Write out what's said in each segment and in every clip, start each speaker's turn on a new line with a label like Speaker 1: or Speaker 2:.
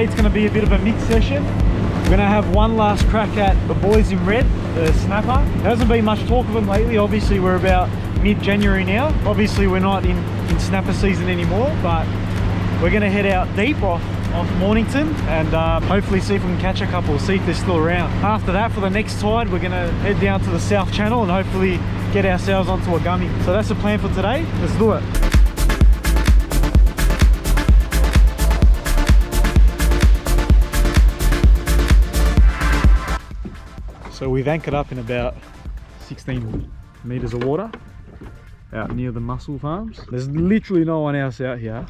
Speaker 1: Today it's going to be a bit of a mixed session. We're going to have one last crack at the boys in red, the snapper. There hasn't been much talk of them lately. Obviously we're about mid-January now. Obviously we're not in snapper season anymore, but we're going to head out deep off Mornington and hopefully see if we can catch a couple, see if they're still around. After that, for the next tide, we're going to head down to the South Channel and hopefully get ourselves onto a gummy. So that's the plan for today. Let's do it. So we've anchored up in about 16 meters of water out near the mussel farms. There's literally no one else out here.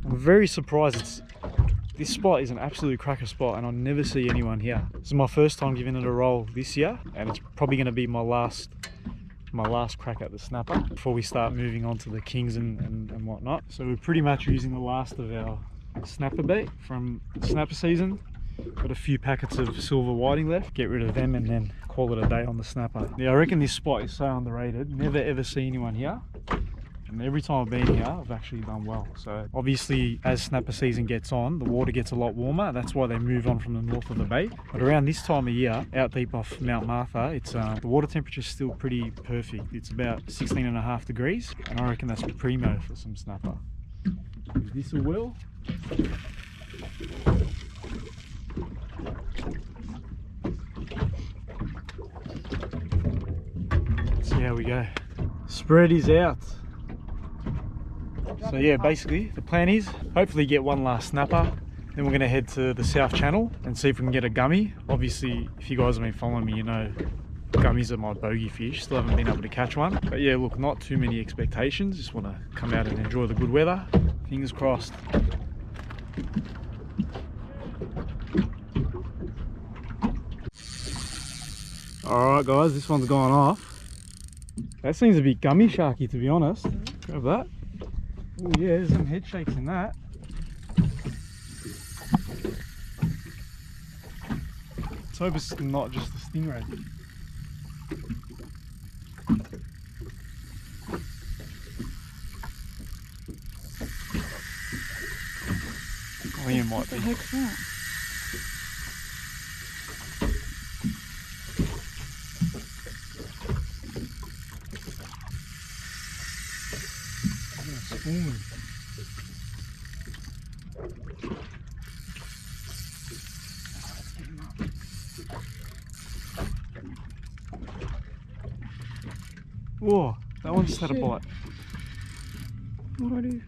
Speaker 1: I'm very surprised. This spot is an absolute cracker spot and I never see anyone here. This is my first time giving it a roll this year and it's probably going to be my last crack at the snapper before we start moving on to the kings and whatnot. So we're pretty much using the last of our snapper bait from snapper season. Got a few packets of silver whiting left, get rid of them and then call it a day on the snapper. Yeah, I reckon this spot is so underrated. Never ever see anyone here. And every time I've been here, I've actually done well. So obviously as snapper season gets on, the water gets a lot warmer. That's why they move on from the north of the bay. But around this time of year, out deep off Mount Martha, it's the water temperature is still pretty perfect. It's about 16.5 degrees. And I reckon that's primo for some snapper. Give this a whirl. Let's see how we go. Spread is out. So yeah, basically the plan is hopefully get one last snapper, then we're going to head to the South Channel and see if we can get a gummy. Obviously if you guys have been following me, you know gummies are my bogey fish. Still haven't been able to catch one, but yeah, look, not too many expectations, just want to come out and enjoy the good weather. Fingers crossed. Alright guys, this one's gone off. That seems a bit gummy sharky, to be honest. Grab that. Oh yeah, there's some head shakes in that. Let's hope it's not just a stingray. I think it might be. What the heck's that? Whoa, that one just had a bite. What do I do?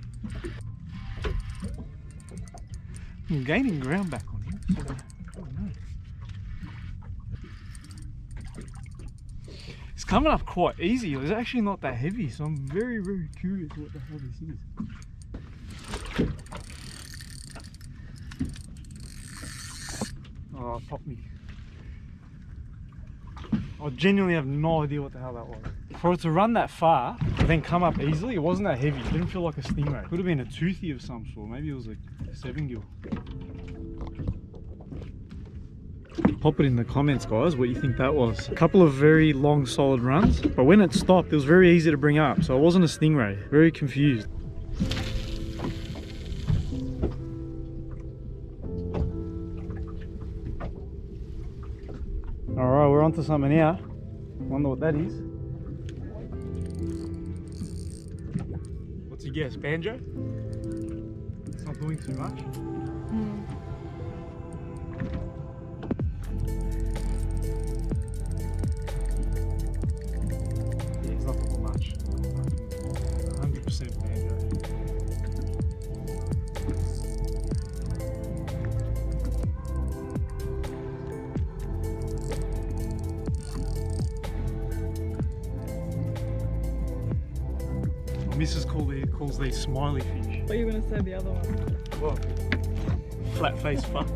Speaker 1: I'm gaining ground back on him, so I don't know. It's coming up quite easy. It's actually not that heavy, so I'm very, very curious what the hell this is. Oh, it popped me. I genuinely have no idea what the hell that was. For it to run that far, but then come up easily, it wasn't that heavy. It didn't feel like a stingray. Could have been a toothy of some sort. Maybe it was like a 7 gill. Pop it in the comments, guys, what you think that was. A couple of very long, solid runs, but when it stopped, it was very easy to bring up. So it wasn't a stingray. Very confused. Alright, we're onto something now. Wonder what that is. What's your guess? Banjo? It's not doing too much. Yeah, it's not doing much. 100% banjo. Mrs. calls these smiley fish.
Speaker 2: What are you going to say the other one?
Speaker 1: What? Flat face fuck.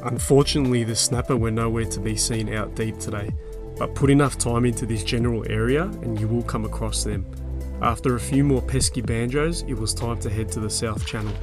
Speaker 3: Unfortunately, the snapper were nowhere to be seen out deep today, but put enough time into this general area and you will come across them. After a few more pesky banjos, it was time to head to the South Channel.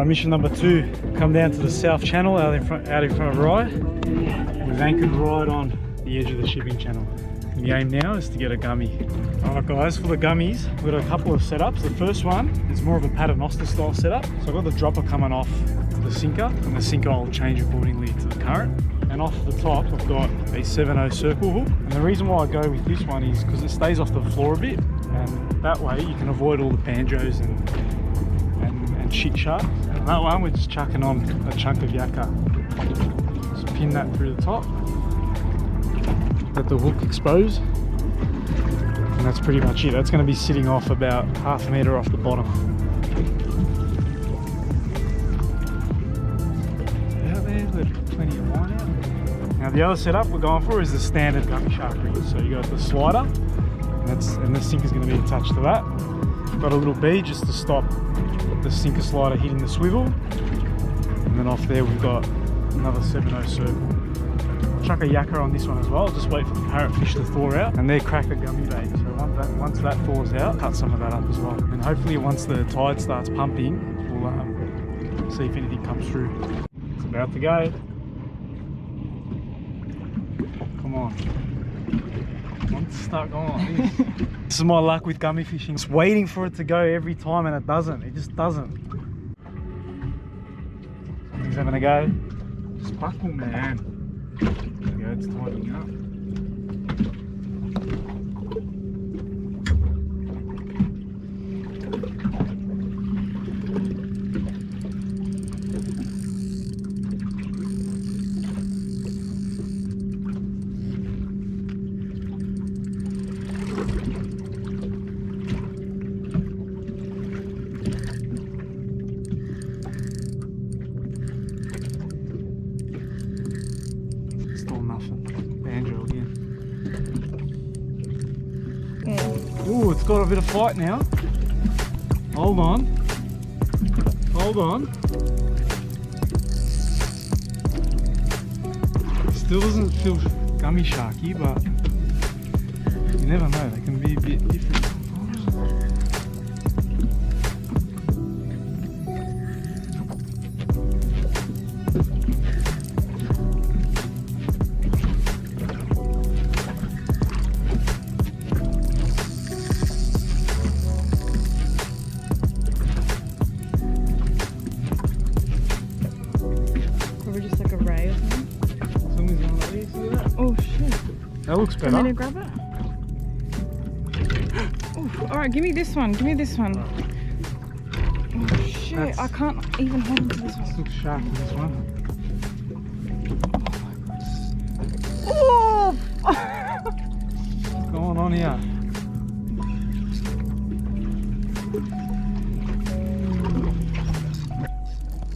Speaker 1: Mission number 2, come down to the South Channel out in front of Rye. We've anchored right on the edge of the shipping channel. You can The aim now is to get a gummy. Alright guys, for the gummies, we've got a couple of setups. The first one is more of a paternoster style setup. So I've got the dropper coming off the sinker, and the sinker I'll change accordingly to the current. And off the top, I've got a 7/0 circle hook. And the reason why I go with this one is because it stays off the floor a bit, and that way you can avoid all the banjos and shit sharks. And that one, we're just chucking on a chunk of yakka. Just pin that through the top. Let the hook expose. And that's pretty much it. That's going to be sitting off about half a metre off the bottom. Out there, let plenty of line out. Now the other setup we're going for is the standard gummy shark rig. So you got the slider, and the sinker's going to be attached to that. Got a little bead just to stop the sinker slider hitting the swivel. And then off there we've got another 7/0 circle. Chuck a yakka on this one as well, just wait for the parrotfish to thaw out, and they're cracker gummy bait. So once that thaws out, cut some of that up as well. And hopefully once the tide starts pumping, we'll see if anything comes through. It's about to go. Come on. It's stuck on. This is my luck with gummy fishing. It's waiting for it to go every time and it doesn't. It just doesn't. Something's having a go. Sparkle, man. There we go, it's tightening up. Still nothing. Banjo again. Ooh, it's got a bit of fight now. Hold on. Hold on. Still doesn't feel gummy sharky, but you never know. They can be a bit different sometimes.
Speaker 2: Just like a ray or something.
Speaker 1: Something's going like this, see that?
Speaker 2: Oh shit.
Speaker 1: That looks better.
Speaker 2: Want me to grab it? Oof. Alright, give me this one. Give me this one. Oh shit, I can't even hold on to this one.
Speaker 1: This looks sharp in this one.
Speaker 2: Oh!
Speaker 1: What's going on here?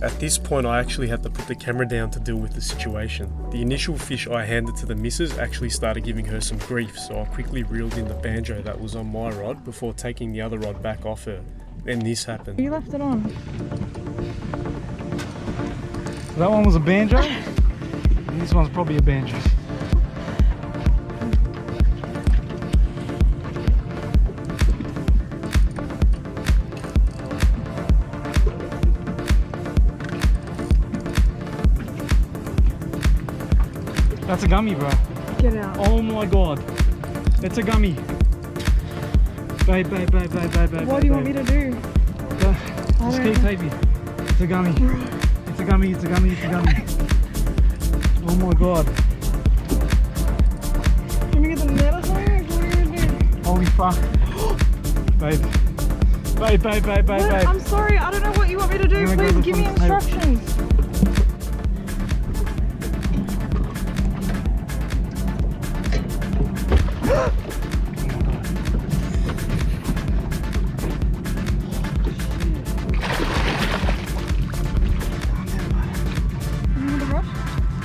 Speaker 3: At this point I actually had to put the camera down to deal with the situation. The initial fish I handed to the missus actually started giving her some grief, so I quickly reeled in the banjo that was on my rod before taking the other rod back off her. Then this happened.
Speaker 2: You left it on.
Speaker 1: So that one was a banjo, and this one's probably a banjo. That's a gummy, bro.
Speaker 2: Get out.
Speaker 1: Oh my god. It's a gummy. Babe, babe, babe, babe, babe, babe.
Speaker 2: What do you want me to do?
Speaker 1: Just keep taping. It's a gummy. It's a gummy, it's a gummy, it's a gummy. Oh my god.
Speaker 2: Can we get the net or something? What are you gonna do?
Speaker 1: Holy fuck. Babe. Babe, babe, babe, babe,
Speaker 2: What?
Speaker 1: babe.
Speaker 2: I'm sorry, I don't know what you want me to do.
Speaker 1: I'm gonna grab
Speaker 2: Please
Speaker 1: this
Speaker 2: give me
Speaker 1: from the table.
Speaker 2: instructions.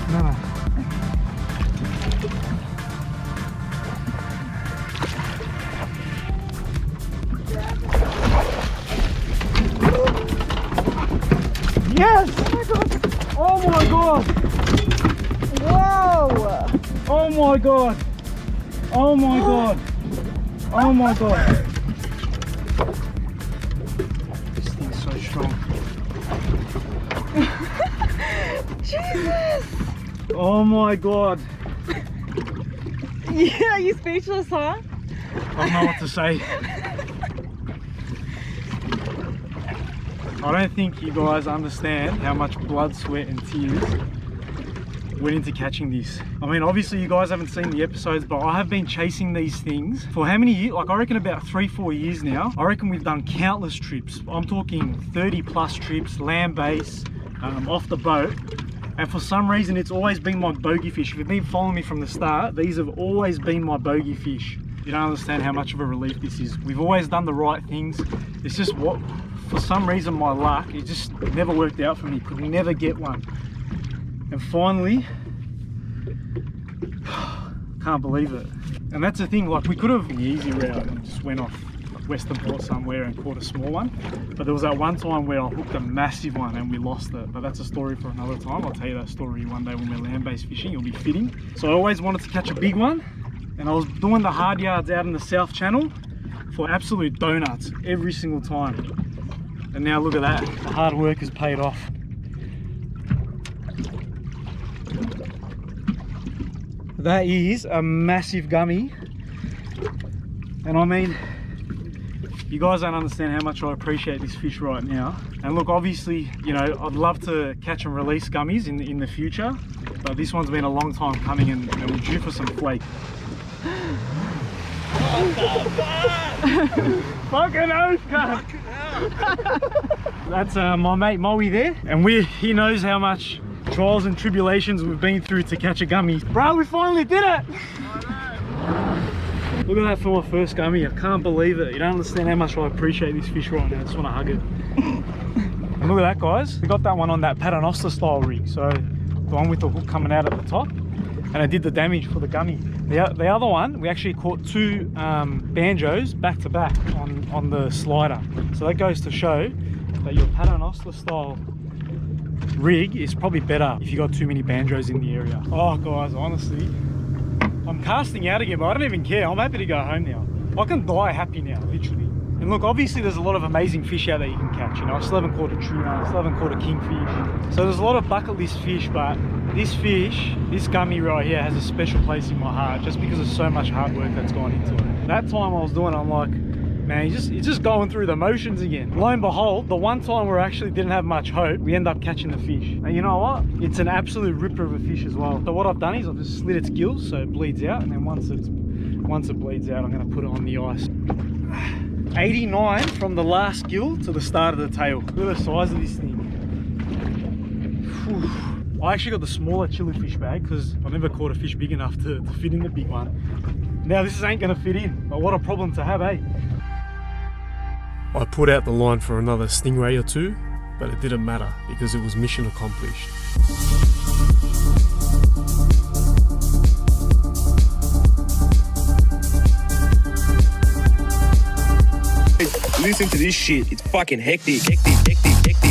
Speaker 1: No, no. Yes! Oh my god!
Speaker 2: Whoa!
Speaker 1: Oh my god! Oh my god! Oh my god! This thing's so strong.
Speaker 2: Jesus!
Speaker 1: Oh my god!
Speaker 2: Yeah, are you speechless, huh?
Speaker 1: I don't know what to say. I don't think you guys understand how much blood, sweat and tears went into catching this. I mean, obviously you guys haven't seen the episodes, but I have been chasing these things for how many years? Like I reckon about 3-4 years now. I reckon we've done countless trips. I'm talking 30+ trips, land base, off the boat. And for some reason, it's always been my bogey fish. If you've been following me from the start, these have always been my bogey fish. You don't understand how much of a relief this is. We've always done the right things. It's just what, for some reason, my luck, it just never worked out for me. Could never get one. And finally, can't believe it. And that's the thing, like we could have the easy route and just went off Western Port somewhere and caught a small one, but there was that one time where I hooked a massive one and we lost it. But that's a story for another time. I'll tell you that story one day when we're land-based fishing. It'll be fitting. So I always wanted to catch a big one, and I was doing the hard yards out in the South Channel for absolute donuts every single time. And now look at that, the hard work has paid off. That is a massive gummy, and I mean, you guys don't understand how much I appreciate this fish right now. And look, obviously, you know, I'd love to catch and release gummies in the future, but this one's been a long time coming, and we're due for some flake. What the fuck? Fucking oath, cunt! That's my mate Moe there, and he knows how much trials and tribulations we've been through to catch a gummy. Bro, we finally did it! Look at that for my first gummy. I can't believe it. You don't understand how much I appreciate this fish right now. I just want to hug it. And look at that, guys. We got that one on that paternoster style rig. So the one with the hook coming out at the top. And I did the damage for the gummy. The other one, we actually caught 2 banjos back to back on the slider. So that goes to show that your paternoster style rig is probably better if you got too many banjos in the area. Oh guys, honestly, I'm casting out again, but I don't even care. I'm happy to go home now. I can die happy now, literally. And look, obviously there's a lot of amazing fish out there you can catch. You know, I still haven't caught a tuna, I still haven't caught a kingfish. So there's a lot of bucket list fish, but this fish, this gummy right here, has a special place in my heart just because of so much hard work that's gone into it. That time I was doing it, I'm like, man, you're just going through the motions again. Lo and behold, the one time where I actually didn't have much hope, we end up catching the fish. And you know what? It's an absolute ripper of a fish as well. So what I've done is I've just slit its gills so it bleeds out, and then once it bleeds out, I'm going to put it on the ice. 89 from the last gill to the start of the tail. Look at the size of this thing. Whew. I actually got the smaller chillifish bag because I never caught a fish big enough to fit in the big one. Now this ain't going to fit in, but what a problem to have, eh?
Speaker 3: I put out the line for another stingray or 2, but it didn't matter because it was mission accomplished.
Speaker 4: Listen to this shit. It's fucking hectic, hectic, hectic, hectic.